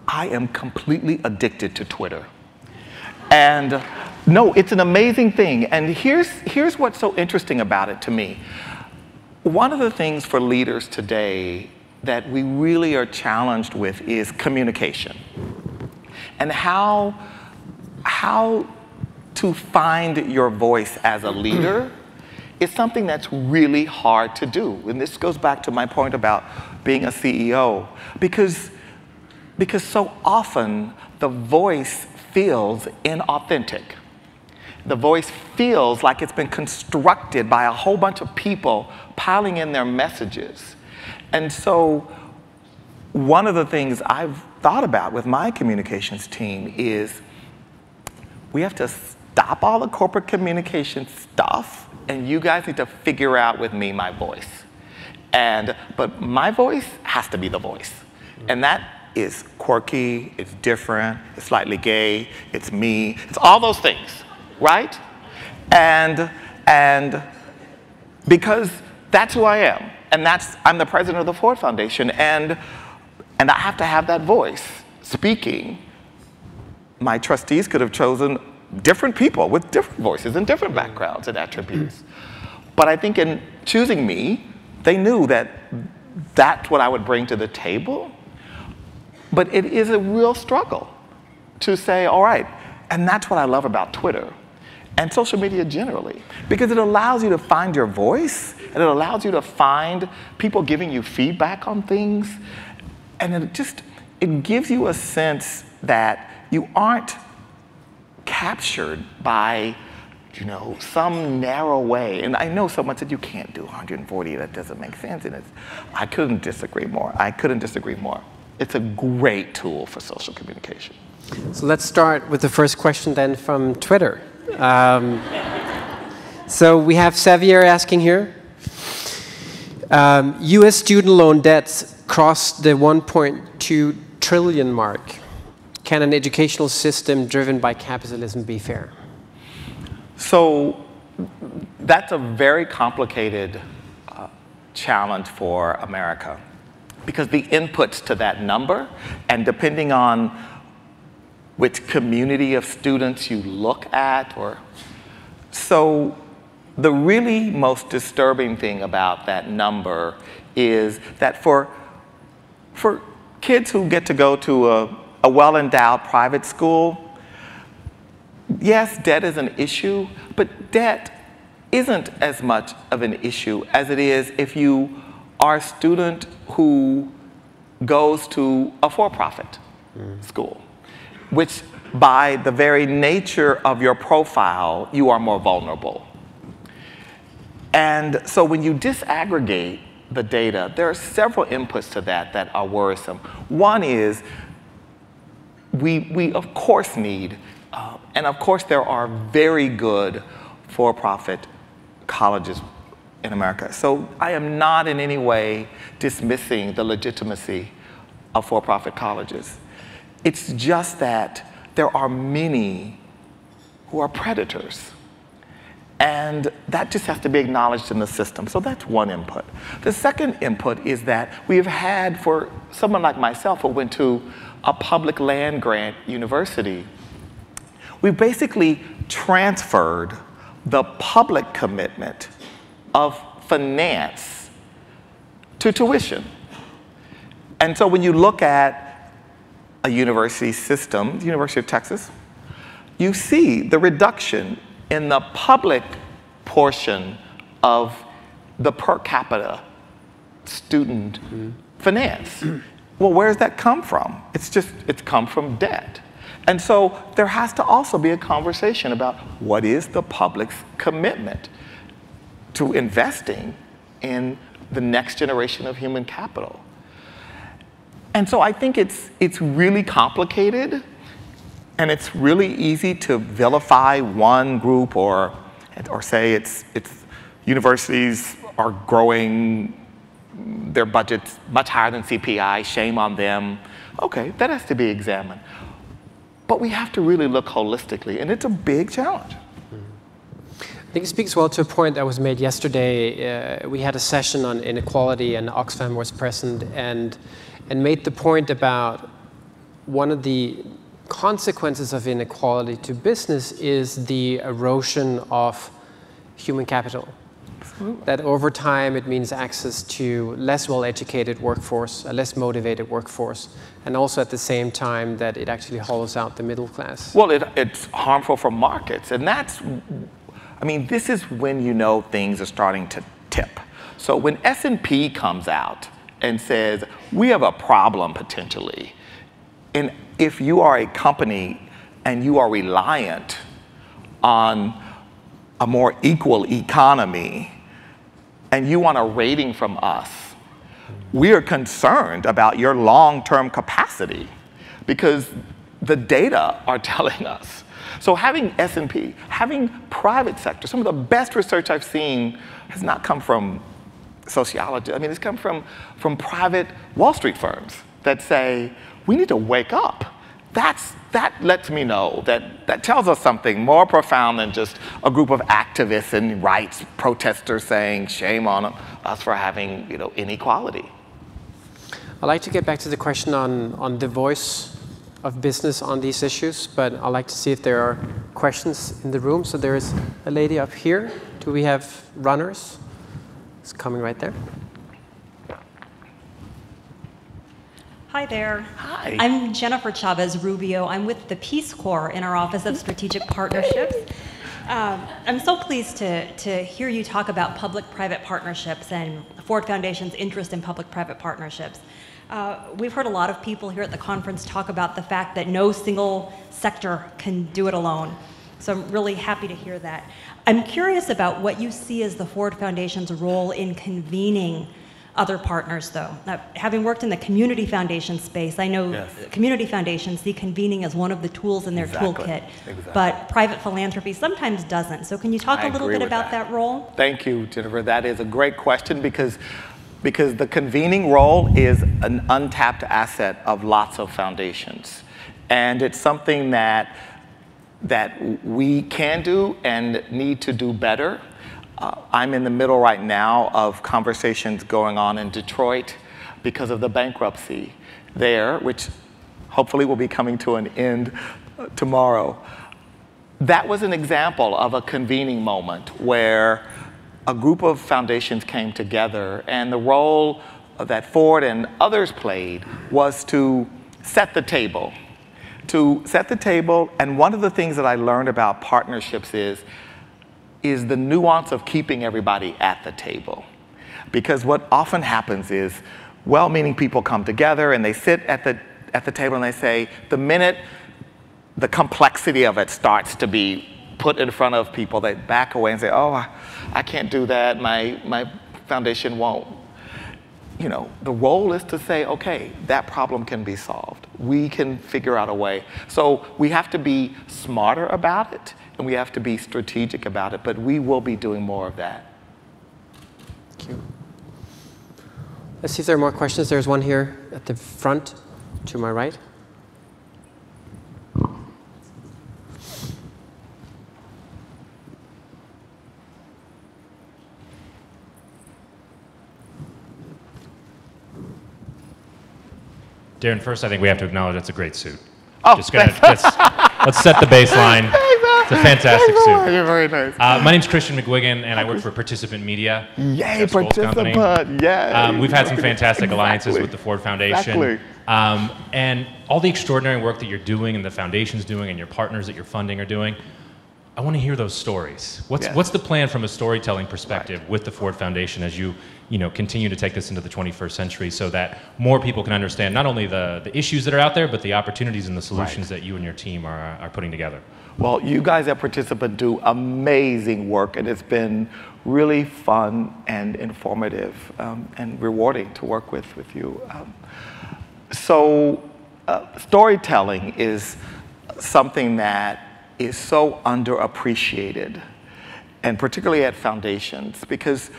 am completely addicted to Twitter. And no, it's an amazing thing. And here's what's so interesting about it to me. One of the things for leaders today that we really are challenged with is communication. And how to find your voice as a leader is something that's really hard to do. And this goes back to my point about being a CEO. Because so often the voice feels inauthentic. The voice feels like it's been constructed by a whole bunch of people piling in their messages. And so one of the things I've thought about with my communications team is we have to stop all the corporate communication stuff, and you guys need to figure out with me my voice. But my voice has to be the voice. And that is quirky, it's different, it's slightly gay, it's me, it's all those things, right? And because that's who I am, and I'm the president of the Ford Foundation, and I have to have that voice speaking. My trustees could have chosen different people with different voices and different backgrounds and attributes. But I think in choosing me, they knew that that's what I would bring to the table. But it is a real struggle to say, all right, and that's what I love about Twitter and social media generally, because it allows you to find your voice, and it allows you to find people giving you feedback on things, and it gives you a sense that you aren't captured by, some narrow way. And I know someone said you can't do 140, that doesn't make sense, and I couldn't disagree more. It's a great tool for social communication. So let's start with the first question then from Twitter. So we have Xavier asking here. US student loan debts crossed the 1.2 trillion mark. Can an educational system driven by capitalism be fair? So that's a very complicated challenge for America, because the inputs to that number, and depending on which community of students you look at, so the really most disturbing thing about that number is that for kids who get to go to a well-endowed private school, yes, debt is an issue, but debt isn't as much of an issue as it is if you are a student who goes to a for-profit school, which by the very nature of your profile, you are more vulnerable. And so when you disaggregate the data, there are several inputs to that are worrisome. One is we of course need, and of course there are very good for-profit colleges in America. So I am not in any way dismissing the legitimacy of for-profit colleges. It's just that there are many who are predators. And that just has to be acknowledged in the system. So that's one input. The second input is that we have had, for someone like myself who went to a public land grant university, we basically transferred the public commitment of finance to tuition. And so when you look at a university system, the University of Texas, you see the reduction in the public portion of the per capita student finance. Well, where does that come from? It's come from debt. And so there has to also be a conversation about what is the public's commitment to investing in the next generation of human capital. And so I think it's really complicated. And it's really easy to vilify one group or say it's universities are growing their budgets much higher than CPI, shame on them. Okay, that has to be examined. But we have to really look holistically, and it's a big challenge. I think it speaks well to a point that was made yesterday. We had a session on inequality, and Oxfam was present and made the point about one of the consequences of inequality to business is the erosion of human capital. Absolutely. That over time it means access to less well-educated workforce, a less motivated workforce, and also at the same time that it actually hollows out the middle class. Well, it's harmful for markets, and this is when you know things are starting to tip. So when S&P comes out and says, we have a problem potentially, and if you are a company and you are reliant on a more equal economy and you want a rating from us, we are concerned about your long-term capacity because the data are telling us. So having S&P, having private sector, some of the best research I've seen has not come from sociology. It's come from private Wall Street firms that say, we need to wake up. That lets me know that tells us something more profound than just a group of activists and rights protesters saying shame on us for having inequality. I'd like to get back to the question on the voice of business on these issues, but I'd like to see if there are questions in the room. So there is a lady up here. Do we have runners? It's coming right there. Hi there. Hi. I'm Jennifer Chavez Rubio. I'm with the Peace Corps in our Office of Strategic Partnerships. I'm so pleased to hear you talk about public-private partnerships and Ford Foundation's interest in public-private partnerships. We've heard a lot of people here at the conference talk about the fact that no single sector can do it alone. So I'm really happy to hear that. I'm curious about what you see as the Ford Foundation's role in convening other partners, though. Having worked in the community foundation space, I know community foundations see convening as one of the tools in their toolkit, but private philanthropy sometimes doesn't. So can you talk a little bit about that role? Thank you, Jennifer. That is a great question because the convening role is an untapped asset of lots of foundations. And it's something that we can do and need to do better. I'm in the middle right now of conversations going on in Detroit because of the bankruptcy there, which hopefully will be coming to an end tomorrow. That was an example of a convening moment where a group of foundations came together, and the role that Ford and others played was to set the table. And one of the things that I learned about partnerships is the nuance of keeping everybody at the table. Because what often happens is well-meaning people come together and they sit at the table and they say, the minute the complexity of it starts to be put in front of people, they back away and say, oh, I can't do that, my foundation won't. You know, the role is to say, okay, that problem can be solved. We can figure out a way. So we have to be smarter about it, and we have to be strategic about it, but we will be doing more of that. Thank you. Let's see if there are more questions. There's one here at the front to my right. Darren, first I think we have to acknowledge that's a great suit. Oh, let's set the baseline. It's a fantastic suit. You're very nice. My name's Christian McGuigan, and I work for Participant Media. Yay, Participant, yeah. We've had some fantastic alliances with the Ford Foundation. Exactly. And all the extraordinary work that you're doing and the foundation's doing and your partners that you're funding are doing, I want to hear those stories. What's the plan from a storytelling perspective with the Ford Foundation as you continue to take this into the 21st century so that more people can understand not only the issues that are out there, but the opportunities and the solutions that you and your team are putting together? Well, you guys at Participant do amazing work, and it's been really fun and informative and rewarding to work with you. Storytelling is something that is so underappreciated, and particularly at foundations, because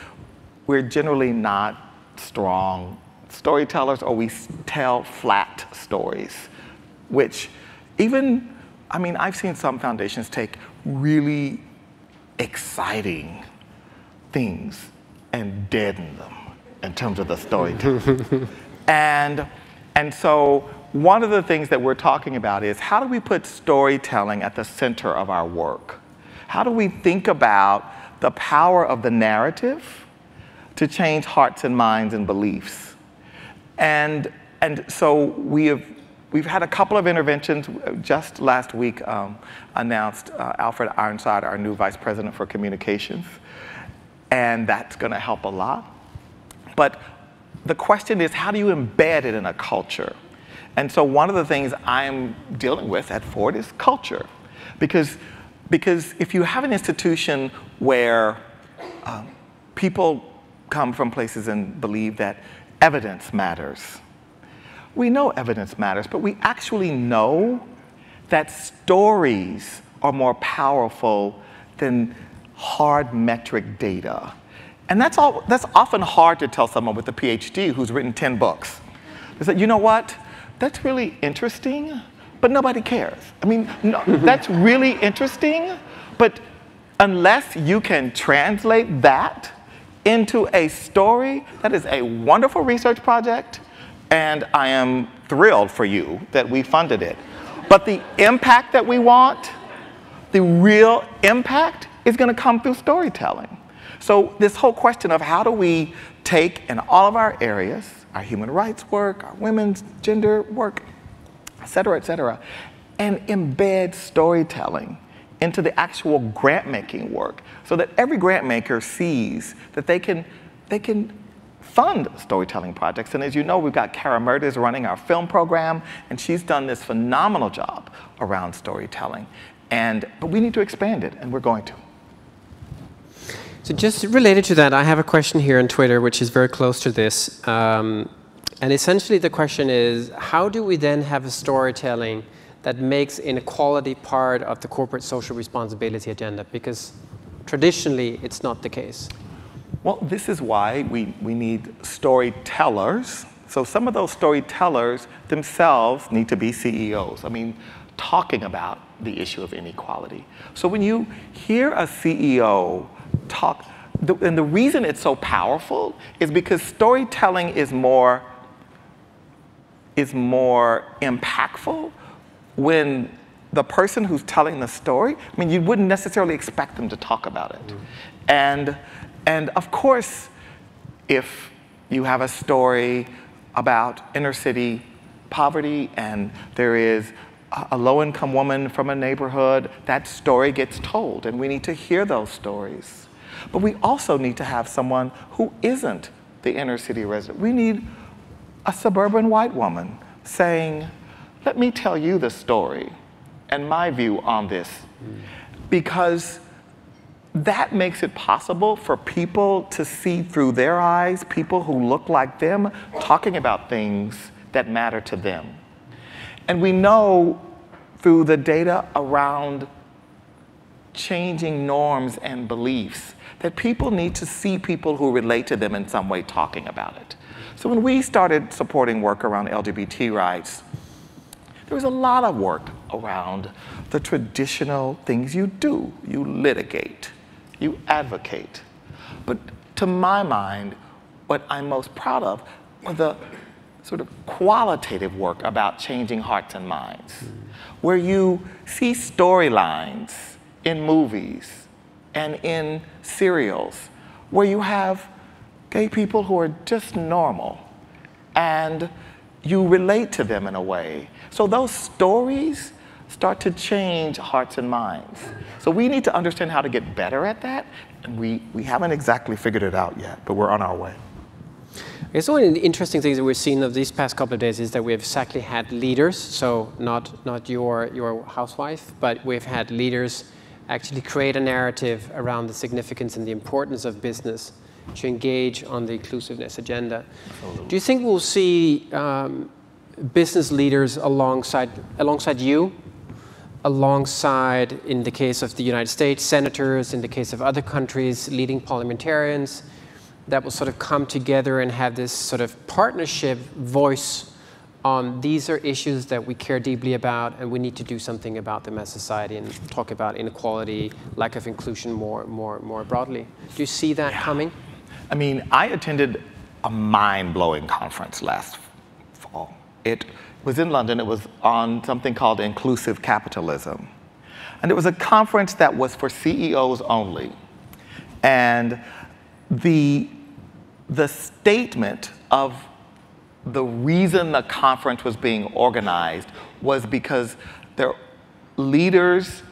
we're generally not strong storytellers, or we tell flat stories, which I've seen some foundations take really exciting things and deaden them in terms of the storytelling. And so one of the things that we're talking about is how do we put storytelling at the center of our work? How do we think about the power of the narrative to change hearts and minds and beliefs? And so we've had a couple of interventions. Just last week announced Alfred Ironside, our new Vice President for Communications, and that's going to help a lot. But the question is, how do you embed it in a culture? And so one of the things I'm dealing with at Ford is culture. Because if you have an institution where people come from places and believe that evidence matters, we know evidence matters, but we actually know that stories are more powerful than hard metric data. And that's often hard to tell someone with a PhD who's written 10 books. They say, you know what? That's really interesting, but nobody cares. No, that's really interesting, but unless you can translate that into a story, that is a wonderful research project, and I am thrilled for you that we funded it. But the impact that we want, the real impact, is going to come through storytelling. So this whole question of how do we take in all of our areas, our human rights work, our women's gender work, et cetera, and embed storytelling into the actual grant-making work so that every grant maker sees that they can fund storytelling projects. And as you know, we've got Kara Murders running our film program, and she's done this phenomenal job around storytelling. But we need to expand it, and we're going to. So just related to that, I have a question here on Twitter, which is very close to this. And essentially the question is, how do we then have a storytelling that makes inequality part of the corporate social responsibility agenda? Because traditionally, it's not the case. Well, this is why we need storytellers. So some of those storytellers themselves need to be CEOs. I mean, talking about the issue of inequality. So when you hear a CEO talk, and the reason it's so powerful is because storytelling is more impactful when the person who's telling the story, I mean, you wouldn't necessarily expect them to talk about it. And of course, if you have a story about inner city poverty and there is a low-income woman from a neighborhood, that story gets told, and we need to hear those stories. But we also need to have someone who isn't the inner city resident. We need a suburban white woman saying, let me tell you the story and my view on this, because that makes it possible for people to see through their eyes, people who look like them, talking about things that matter to them. And we know through the data around changing norms and beliefs that people need to see people who relate to them in some way talking about it. So when we started supporting work around LGBT rights, there was a lot of work around the traditional things you do. You litigate, you advocate. But to my mind, what I'm most proud of are the sort of qualitative work about changing hearts and minds, where you see storylines in movies and in serials, where you have gay people who are just normal, and you relate to them in a way. So those stories start to change hearts and minds. So we need to understand how to get better at that, and we haven't exactly figured it out yet, but we're on our way. I guess one of the interesting things that we've seen of these past couple of days is that we've exactly had leaders, so not your housewife, but we've had leaders actually create a narrative around the significance and the importance of business to engage on the inclusiveness agenda. Absolutely. Do you think we'll see business leaders alongside you, alongside, in the case of the United States, senators, in the case of other countries, leading parliamentarians, that will sort of come together and have this sort of partnership voice on these are issues that we care deeply about and we need to do something about them as society, and talk about inequality, lack of inclusion more broadly? Do you see that coming? I mean, I attended a mind-blowing conference last fall. It was in London. It was on something called inclusive capitalism. And it was a conference that was for CEOs only. And the statement of the reason the conference was being organized was because their leaders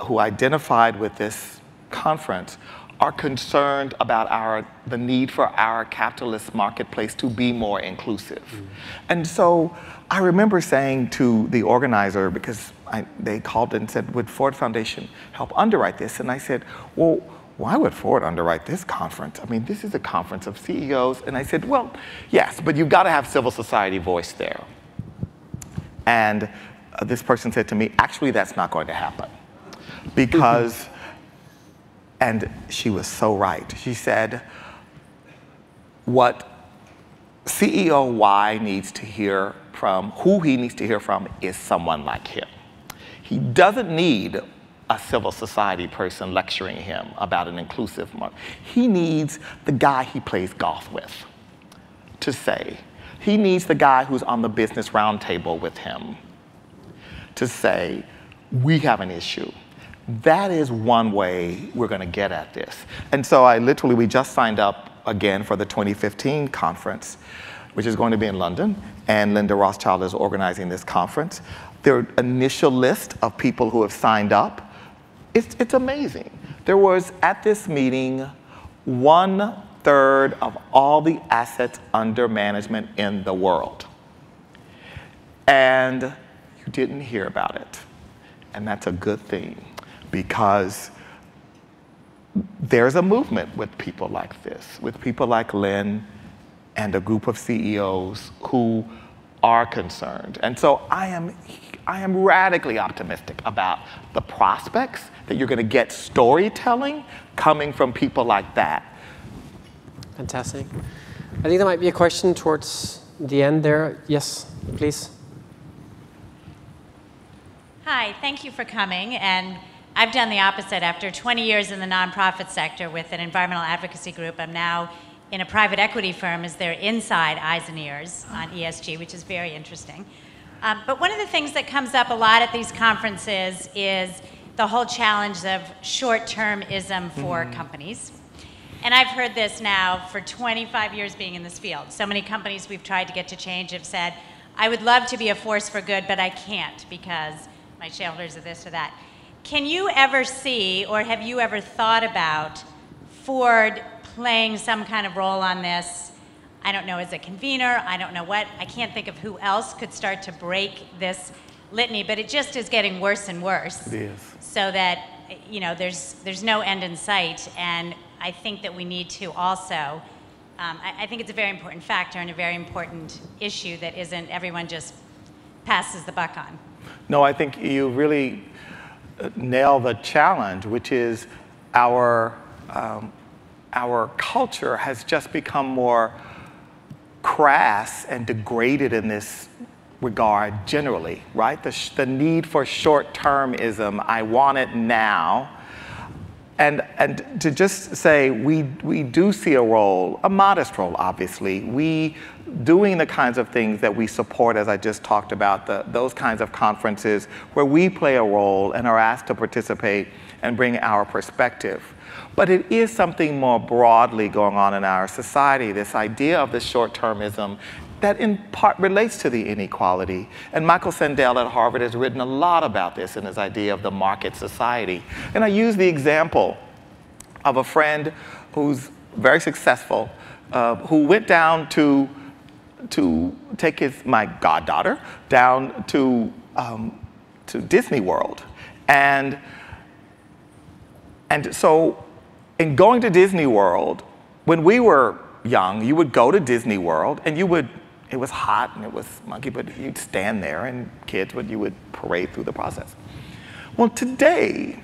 who identified with this conference are concerned about the need for our capitalist marketplace to be more inclusive. And so I remember saying to the organizer, because they called and said, would Ford Foundation help underwrite this? And I said, well, why would Ford underwrite this conference? I mean, this is a conference of CEOs. And I said, well, yes, but you've got to have civil society voice there. And this person said to me, actually, that's not going to happen. Because, and she was so right. She said, what CEO Y needs to hear from, who he needs to hear from is someone like him. He doesn't need a civil society person lecturing him about an inclusive market. He needs the guy he plays golf with to say. He needs the guy who's on the business roundtable with him to say, we have an issue. That is one way we're going to get at this. And so we just signed up again for the 2015 conference, which is going to be in London, and Linda Rothschild is organizing this conference. Their initial list of people who have signed up, it's amazing. There was, at this meeting, 1/3 of all the assets under management in the world. And you didn't hear about it. And that's a good thing, because there's a movement with people like this, with people like Lynn and a group of CEOs who are concerned. And so I am radically optimistic about the prospects that you're going to get storytelling coming from people like that. Fantastic. I think there might be a question towards the end there. Yes, please. Hi, thank you for coming. And I've done the opposite. After 20 years in the nonprofit sector with an environmental advocacy group, I'm now in a private equity firm as their inside eyes and ears on ESG, which is very interesting. But one of the things that comes up a lot at these conferences is the whole challenge of short-termism for companies. And I've heard this now for 25 years being in this field. So many companies we've tried to get to change have said, I would love to be a force for good, but I can't because my shareholders are this or that. Can you ever see, or have you ever thought about Ford playing some kind of role on this? I don't know, as a convener, I don't know what. I can't think of who else could start to break this litany, but it just is getting worse and worse. It is. So that, you know, there's no end in sight, and I think that we need to also, I think it's a very important factor and a very important issue that isn't everyone just passes the buck on. No, I think you really nail the challenge, which is our culture has just become more crass and degraded in this regard generally, right? The need for short-termism, I want it now. And to just say we do see a role, a modest role, obviously. We doing the kinds of things that we support, as I just talked about, those kinds of conferences where we play a role and are asked to participate and bring our perspective. But it is something more broadly going on in our society, this idea of the short-termism that in part relates to the inequality. And Michael Sandel at Harvard has written a lot about this in his idea of the market society. And I use the example of a friend who's very successful, who went down to take my goddaughter down to Disney World. And so in going to Disney World, when we were young, you would go to Disney World and it was hot and it was muggy, but you'd stand there and you would parade through the process. Well, today,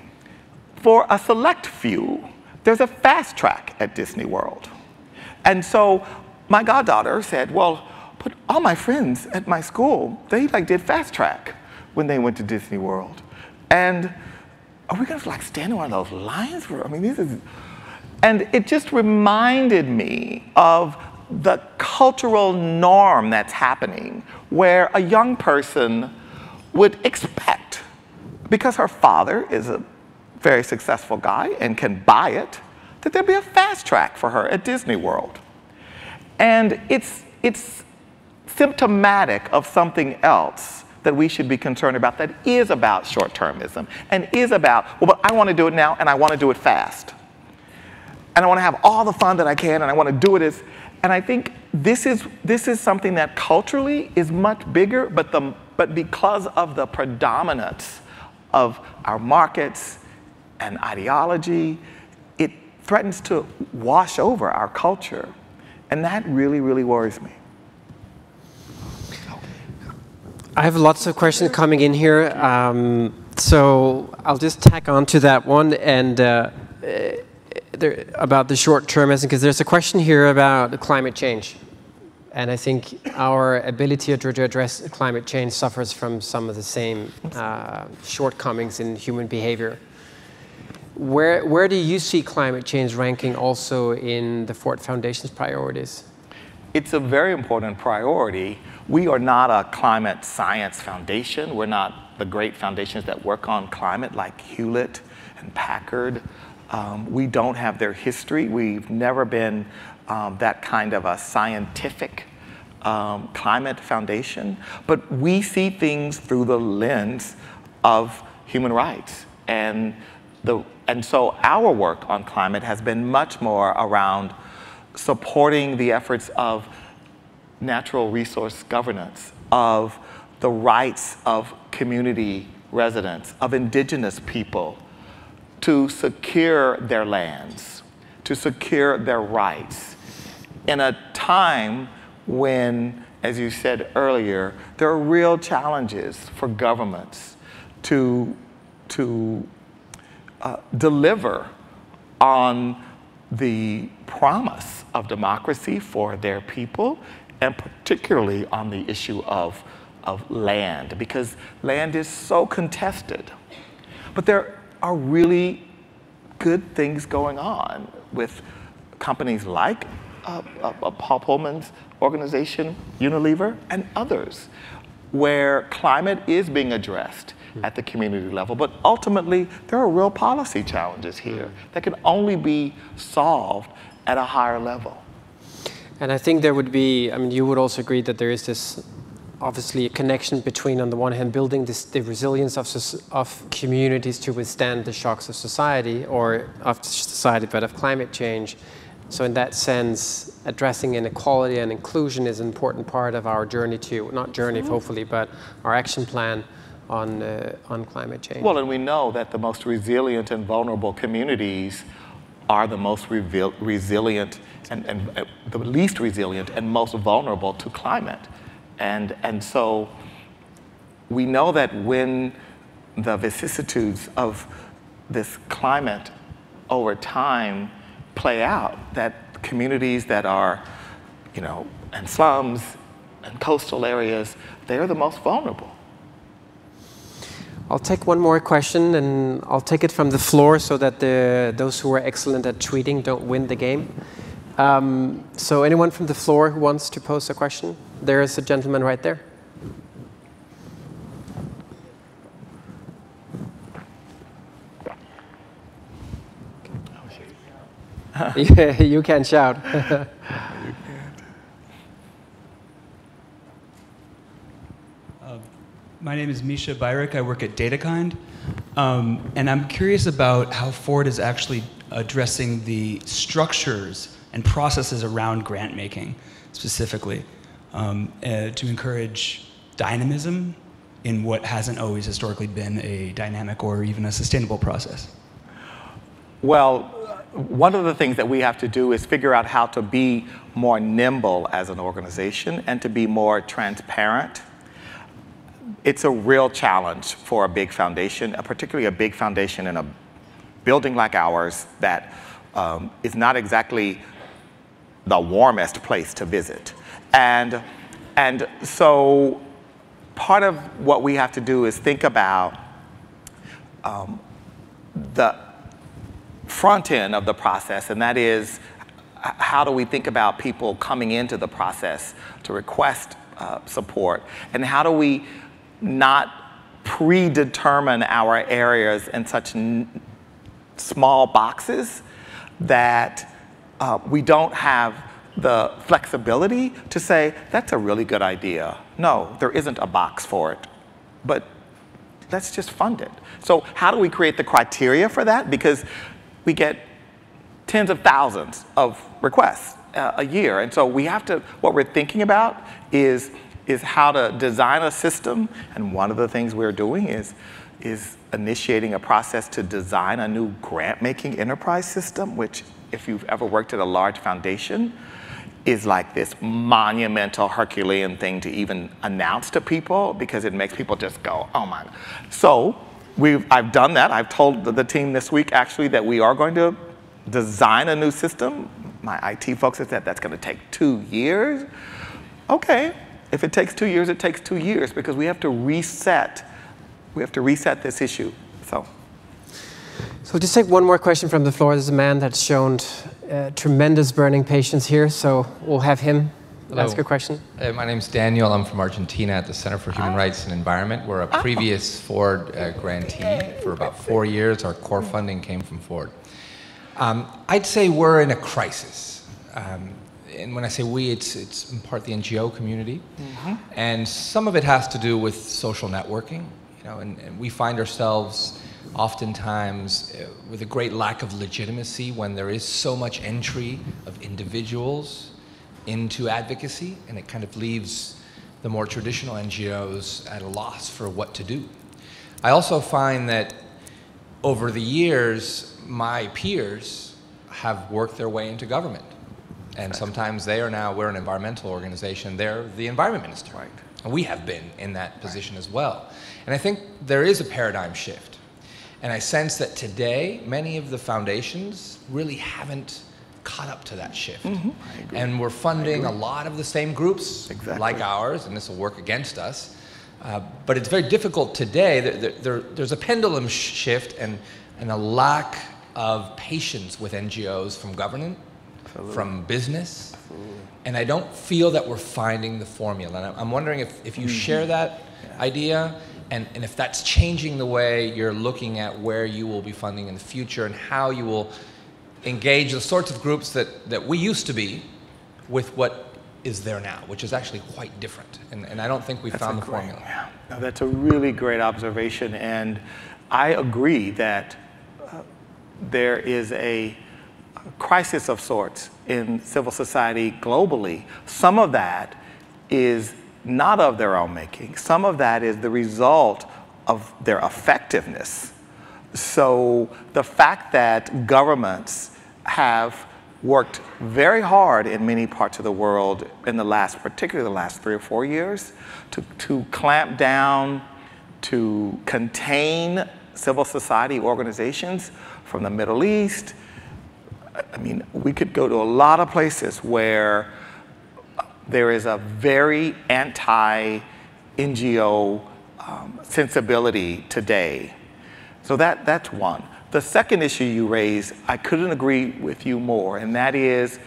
for a select few, there's a fast track at Disney World. And so my goddaughter said, well, but all my friends at my school, they did fast track when they went to Disney World. And are we gonna stand in one of those lines? I mean, and it just reminded me of the cultural norm that's happening where a young person would expect, because her father is a very successful guy and can buy it, that there'd be a fast track for her at Disney World. And it's symptomatic of something else that we should be concerned about that is about short-termism and is about, well, but I want to do it now and I want to do it fast. And I want to have all the fun that I can and I want to do it and I think this is something that culturally is much bigger, but because of the predominance of our markets and ideology, it threatens to wash over our culture. And that really, really worries me. I have lots of questions coming in here, so I'll just tack on to that one and about the short-termism, because there's a question here about climate change. And I think our ability to address climate change suffers from some of the same shortcomings in human behavior. Where do you see climate change ranking also in the Ford Foundation's priorities? It's a very important priority. We are not a climate science foundation. We're not the great foundations that work on climate like Hewlett and Packard. We don't have their history. We've never been that kind of a scientific climate foundation. But we see things through the lens of human rights. And so our work on climate has been much more around supporting the efforts of natural resource governance, of the rights of community residents, of indigenous people, to secure their lands, to secure their rights in a time when, as you said earlier, there are real challenges for governments to deliver on the promise of democracy for their people, and particularly on the issue of land, because land is so contested. But there are really good things going on with companies like Paul Pullman's organization, Unilever, and others, where climate is being addressed at the community level. But ultimately, there are real policy challenges here that can only be solved at a higher level. And I think there would be, I mean, you would also agree that there is this, obviously, a connection between, on the one hand, building the resilience of communities to withstand the shocks of society, or of society, but of climate change. So in that sense, addressing inequality and inclusion is an important part of our journey to, not journey, hopefully, but our action plan on climate change. Well, and we know that the most resilient and vulnerable communities are the most resilient and the least resilient and most vulnerable to climate. And so we know that when the vicissitudes of this climate over time play out, that communities that are, in slums and coastal areas, they're the most vulnerable. I'll take one more question, and I'll take it from the floor so that those who are excellent at tweeting don't win the game. So anyone from the floor who wants to pose a question? There is a gentleman right there. Yeah, you can shout. My name is Misha Byrick. I work at DataKind. And I'm curious about how Ford is actually addressing the structures and processes around grant making, specifically, to encourage dynamism in what hasn't always historically been a dynamic or even a sustainable process. Well, one of the things that we have to do is figure out how to be more nimble as an organization and to be more transparent. It's a real challenge for a big foundation, particularly a big foundation in a building like ours that is not exactly the warmest place to visit. And so part of what we have to do is think about the front end of the process, and that is, how do we think about people coming into the process to request support, and how do we not predetermine our areas in such small boxes that we don't have the flexibility to say, that's a really good idea. No, there isn't a box for it, but let's just fund it. So how do we create the criteria for that? Because we get tens of thousands of requests a year. And so we have to, what we're thinking about is how to design a system. And one of the things we're doing is initiating a process to design a new grant-making enterprise system, which, if you've ever worked at a large foundation, is like this monumental Herculean thing to even announce to people, because it makes people just go, oh my. So I've done that. I've told the team this week, actually, that we are going to design a new system. My IT folks have said that's going to take 2 years. Okay, if it takes 2 years, it takes 2 years, because we have to reset. We have to reset this issue. So we'll just take one more question from the floor. There's a man that's shown tremendous burning patience here, so we'll have him ask a question. My name's Daniel. I'm from Argentina at the Center for Human Rights and Environment. We're a previous Ford grantee for about 4 years. Our core funding came from Ford. I'd say we're in a crisis. And when I say we, it's in part the NGO community. Mm-hmm. And some of it has to do with social networking. And we find ourselves oftentimes with a great lack of legitimacy when there is so much entry of individuals into advocacy, and it kind of leaves the more traditional NGOs at a loss for what to do. I also find that over the years, my peers have worked their way into government. And sometimes we're an environmental organization, they're the environment minister. Right. And we have been in that position as well. And I think there is a paradigm shift. And I sense that today, many of the foundations really haven't caught up to that shift. And we're funding a lot of the same groups like ours, and this will work against us. But it's very difficult today. There's a pendulum shift and a lack of patience with NGOs from government, from business. And I don't feel that we're finding the formula. And I'm wondering if you share that idea, and if that's changing the way you're looking at where you will be funding in the future and how you will engage the sorts of groups that we used to be with what is there now, which is actually quite different. And I don't think we've found the formula. Yeah. No, that's a really great observation. And I agree that there is a crisis of sorts in civil society globally. Some of that is not of their own making. Some of that is the result of their effectiveness. So the fact that governments have worked very hard in many parts of the world in particularly the last 3 or 4 years, to clamp down, to contain civil society organizations from the Middle East. I mean, we could go to a lot of places where there is a very anti-NGO sensibility today. So that's one. The second issue you raised, I couldn't agree with you more, and that is,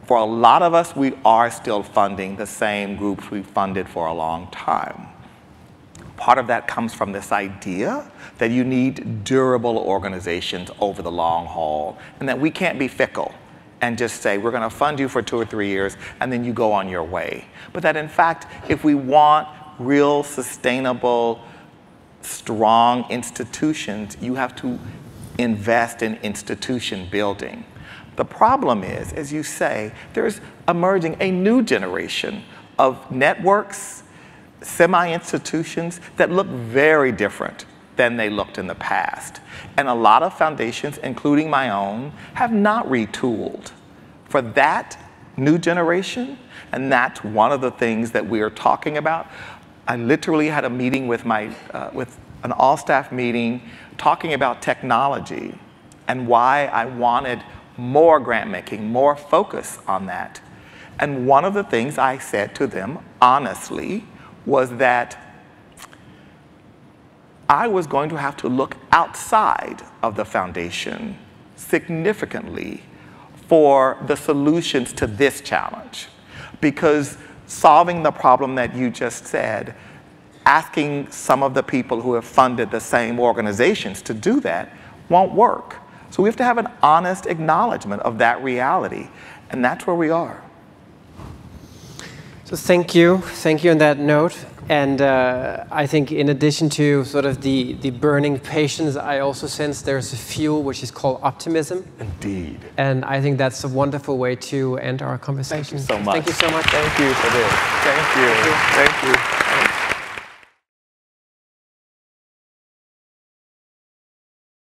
for a lot of us, we are still funding the same groups we funded for a long time. Part of that comes from this idea that you need durable organizations over the long haul, and that we can't be fickle and just say, we're going to fund you for 2 or 3 years, and then you go on your way. But that, in fact, if we want real, sustainable, strong institutions, you have to invest in institution building. The problem is, as you say, there's emerging a new generation of networks, semi-institutions that look very different than they looked in the past. And a lot of foundations, including my own, have not retooled for that new generation. And that's one of the things that we are talking about. I literally had a meeting with with an all-staff meeting talking about technology and why I wanted more grant making, more focus on that. And one of the things I said to them, honestly, was that I was going to have to look outside of the foundation significantly for the solutions to this challenge. Because solving the problem that you just said, asking some of the people who have funded the same organizations to do that won't work. So we have to have an honest acknowledgement of that reality, and that's where we are. So thank you on that note. And I think in addition to sort of the burning patience, I also sense there's a fuel which is called optimism. Indeed. And I think that's a wonderful way to end our conversation. Thank you so much. Thank you so much. Thank you for this. Thank you. Thank you.